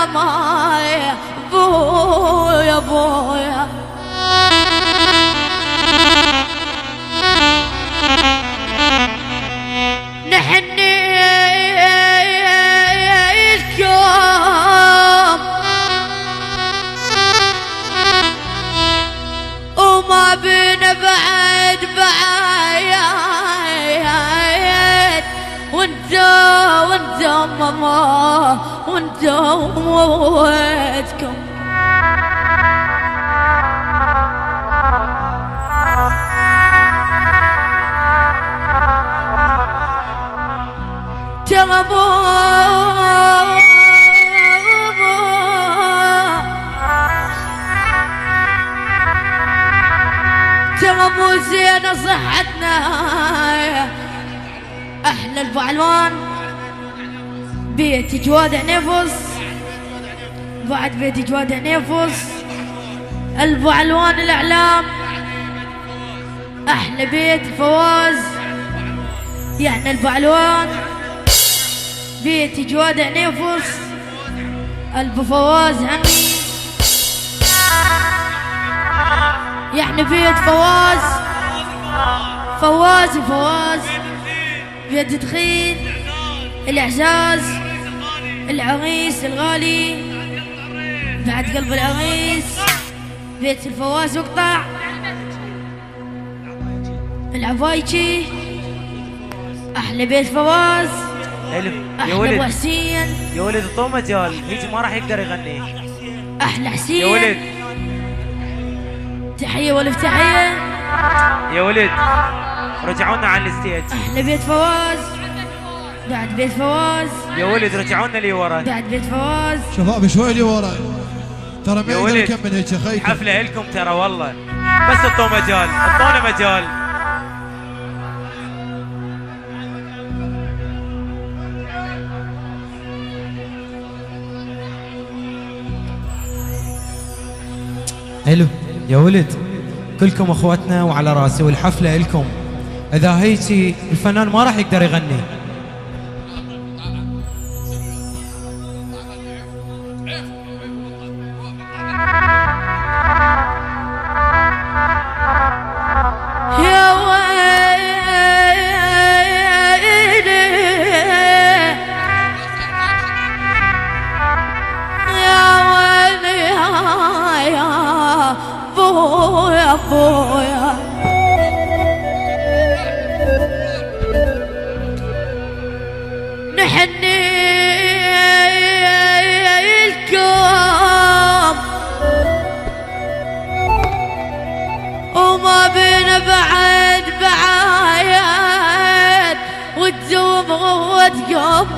ماما بويا بويا نحني الكوم وما بينا بعد وانتو ماما وانتو موتكم ترى مو زينة صحتنا احنا البعلوان بيت جواد نفس بعد بيت جواد نفس البعلوان الاعلام احلى بيت فواز يعني البعلوان بيت جواد نفس الب فواز هني يعني بيت فواز بيت تخيل الاعزاز العريس الغالي بعد قلب العريس بيت الفواز وقطع العفايجي احلى بيت فواز يا ولد ابو حسين يا ولد الطومة جال هيجي ما راح يقدر يغني احلى حسين يا ولد تحية والف تحية يا ولد رجعونا على الستيج احلى بيت فواز بعد بيت فواز يا ولد رجعونا لي ورا بعد بيت فواز شباب شوي لي ورا ترى ما يقدر نكمل هيك يا خيكم حفلة لكم ترى والله بس الطومة جال اعطونا مجال حلو يا ولد كلكم اخواتنا وعلى راسي والحفله لكم اذا هيجي الفنان ما راح يقدر يغني يا ويلي يا ويلي يا بويا بويا نحني الكوم وما بينا بعد وتزوم وتقوم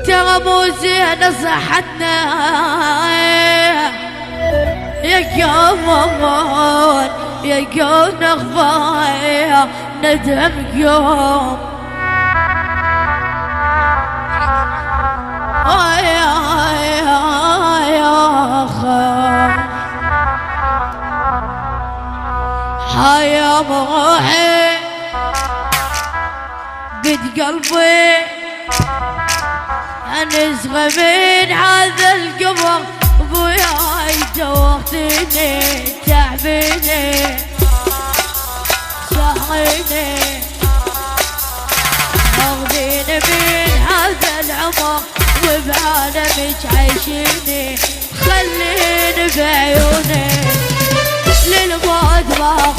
ترى مو زينة صحتنا يا قمر يا قوم نخفايا ندم يوم يا روحي بد قلبي انزغى من هذا القمر ابوياي دوختني تعبيني سهريني اخذيني من هذا العمر وبعالمك عيشيني خليني بعيوني للموت ما